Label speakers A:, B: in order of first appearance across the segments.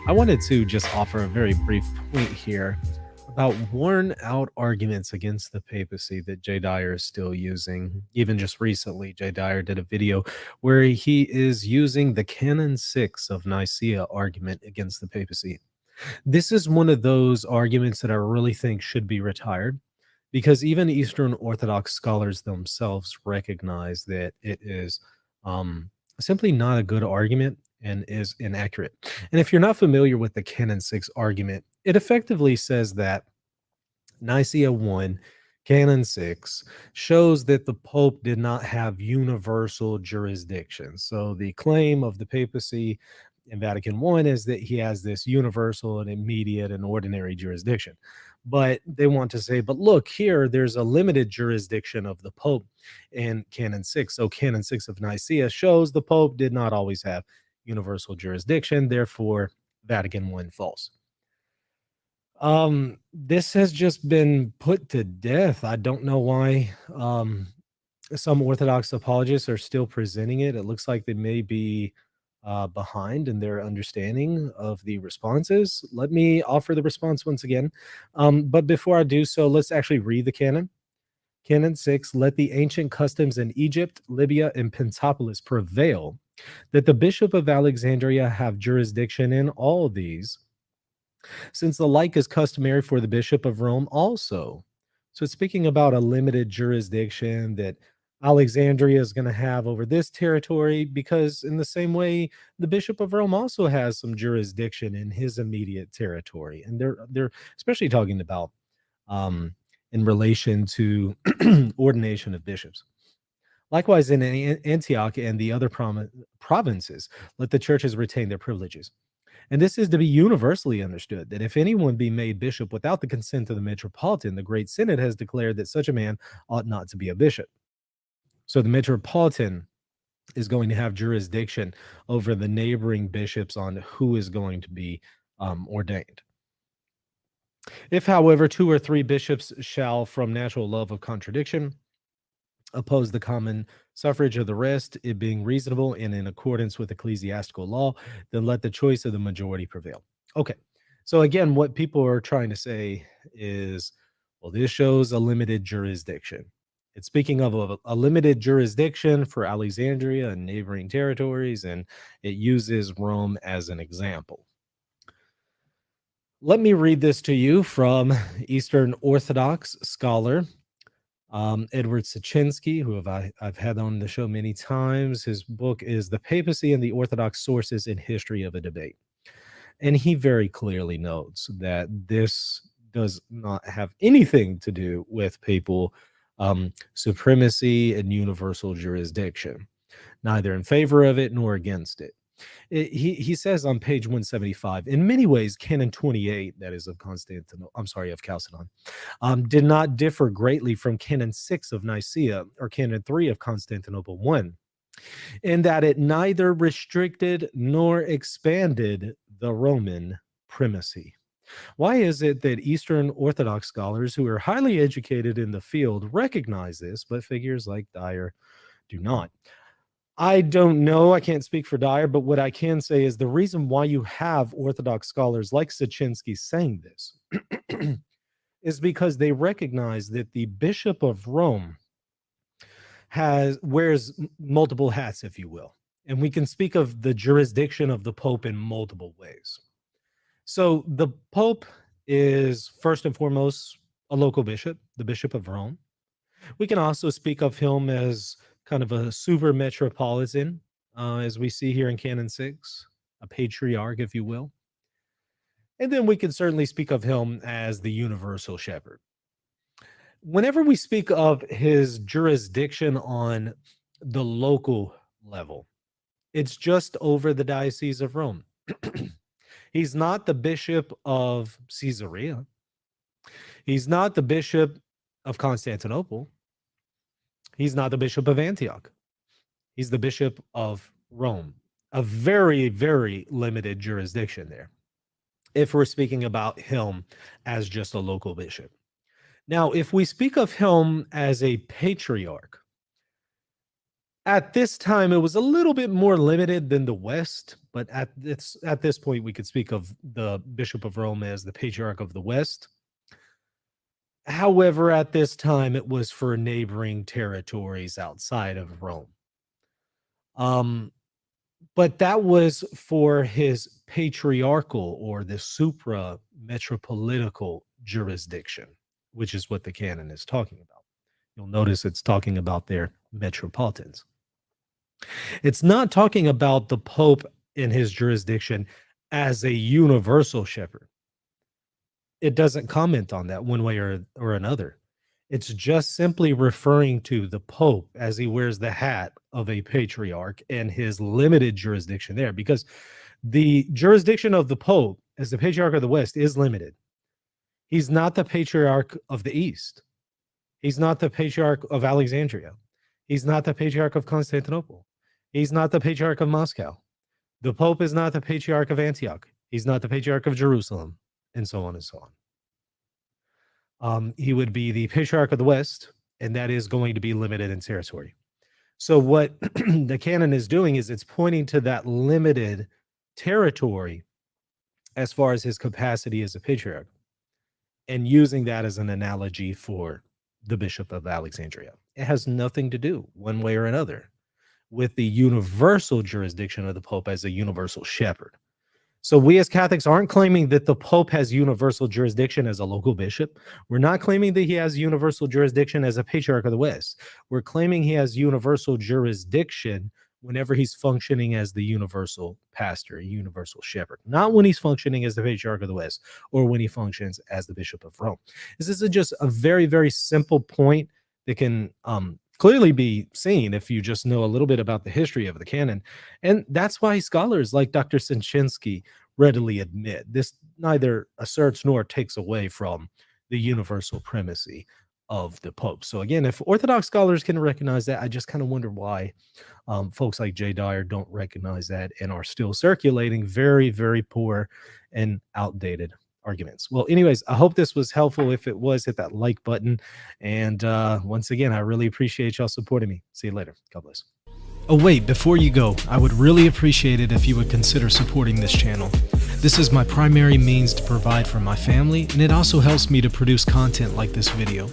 A: I wanted to just offer a very brief point here about worn out arguments against the papacy that Jay Dyer is still using. Even just recently, Jay Dyer did a video where he is using the Canon 6 of Nicaea argument against the papacy. This is one of those arguments that I really think should be retired because even Eastern Orthodox scholars themselves recognize that it is simply not a good argument and is inaccurate. And if you're not familiar with the Canon 6 argument, it effectively says that Nicaea 1, Canon 6 shows that the Pope did not have universal jurisdiction. So the claim of the papacy in Vatican I is that he has this universal and immediate and ordinary jurisdiction. But they want to say, but look, here there's a limited jurisdiction of the Pope in Canon 6. So Canon 6 of Nicaea shows the Pope did not always have universal jurisdiction, therefore Vatican I false. This has just been put to death. I don't know why some Orthodox apologists are still presenting it. It looks like they may be behind in their understanding of the responses. Let me offer the response once again. But before I do so, let's actually read the canon. Canon 6, let the ancient customs in Egypt, Libya, and Pentapolis prevail, that the Bishop of Alexandria have jurisdiction in all these, since the like is customary for the Bishop of Rome also. So it's speaking about a limited jurisdiction that Alexandria is going to have over this territory, because in the same way, the Bishop of Rome also has some jurisdiction in his immediate territory. And they're especially talking about in relation to ordination of bishops. Likewise, in Antioch and the other provinces, let the churches retain their privileges. And this is to be universally understood, that if anyone be made bishop without the consent of the metropolitan, the great synod has declared that such a man ought not to be a bishop. So the metropolitan is going to have jurisdiction over the neighboring bishops on who is going to be ordained. If, however, 2 or 3 bishops shall, from natural love of contradiction, oppose the common suffrage of the rest, it being reasonable and in accordance with ecclesiastical law, then let the choice of the majority prevail. Okay, so again, what people are trying to say is, well, this shows a limited jurisdiction. It's speaking of a limited jurisdiction for Alexandria and neighboring territories, and it uses Rome as an example. Let me read this to you from Eastern Orthodox scholar Edward Sachinski, who I've had on the show many times. His book is The Papacy and the Orthodox Sources in History of a Debate. And he very clearly notes that this does not have anything to do with papal supremacy and universal jurisdiction, neither in favor of it nor against it. He says on page 175, in many ways, Canon 28, that is of Chalcedon, did not differ greatly from Canon 6 of Nicaea or Canon 3 of Constantinople I, in that it neither restricted nor expanded the Roman primacy. Why is it that Eastern Orthodox scholars who are highly educated in the field recognize this, but figures like Dyer do not? I don't know. I can't speak for Dyer, but what I can say is the reason why you have Orthodox scholars like Sachinski saying this is because they recognize that the Bishop of Rome wears multiple hats, if you will. And we can speak of the jurisdiction of the Pope in multiple ways. So the Pope is first and foremost a local bishop, the Bishop of Rome. We can also speak of him as kind of a super metropolitan, as we see here in Canon 6, a patriarch, if you will. And then we can certainly speak of him as the universal shepherd. Whenever we speak of his jurisdiction on the local level, it's just over the Diocese of Rome. He's not the Bishop of Caesarea. He's not the Bishop of Constantinople. He's not the Bishop of Antioch. He's the Bishop of Rome. A very, very limited jurisdiction there, if we're speaking about him as just a local bishop. Now, if we speak of him as a patriarch, At this time, it was a little bit more limited than the West, but at this point, we could speak of the Bishop of Rome as the Patriarch of the West. However, at this time, it was for neighboring territories outside of Rome. Um, but that was for his patriarchal or the supra metropolitical jurisdiction, which is what the canon is talking about. You'll notice it's talking about their metropolitans. It's not talking about the Pope in his jurisdiction as a universal shepherd. It doesn't comment on that one way or another. It's just simply referring to the Pope as he wears the hat of a patriarch and his limited jurisdiction there, because the jurisdiction of the Pope as the Patriarch of the West is limited. He's not the Patriarch of the East. He's not the Patriarch of Alexandria. He's not the Patriarch of Constantinople. He's not the Patriarch of Moscow. The Pope is not the Patriarch of Antioch. He's not the Patriarch of Jerusalem, and so on and so on. He would be the Patriarch of the West, and that is going to be limited in territory. So what the canon is doing is it's pointing to that limited territory as far as his capacity as a patriarch, and using that as an analogy for the Bishop of Alexandria. It has nothing to do, one way or another, with the universal jurisdiction of the Pope as a universal shepherd. So we as Catholics aren't claiming that the Pope has universal jurisdiction as a local bishop. We're not claiming that he has universal jurisdiction as a Patriarch of the West. We're claiming he has universal jurisdiction whenever he's functioning as the universal pastor, a universal shepherd, not when he's functioning as the Patriarch of the West or when he functions as the Bishop of Rome. This is just a very, very simple point that can clearly be seen if you just know a little bit about the history of the canon. And that's why scholars like Dr. Sinchinsky readily admit this neither asserts nor takes away from the universal primacy of the Pope. So again, if Orthodox scholars can recognize that, I just kind of wonder why folks like Jay Dyer don't recognize that and are still circulating very, very poor and outdated arguments. Well, anyways, I hope this was helpful. If it was, hit that like button. And once again, I really appreciate y'all supporting me. See you later. God bless. Oh, wait, before you go, I would really appreciate it if you would consider supporting this channel. This is my primary means to provide for my family, and it also helps me to produce content like this video.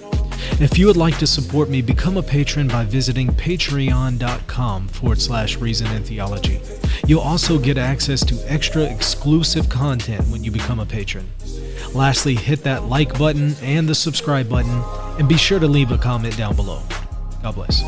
A: If you would like to support me, become a patron by visiting patreon.com/reason and theology. You'll also get access to extra exclusive content when you become a patron. Lastly, hit that like button and the subscribe button, and be sure to leave a comment down below. God bless.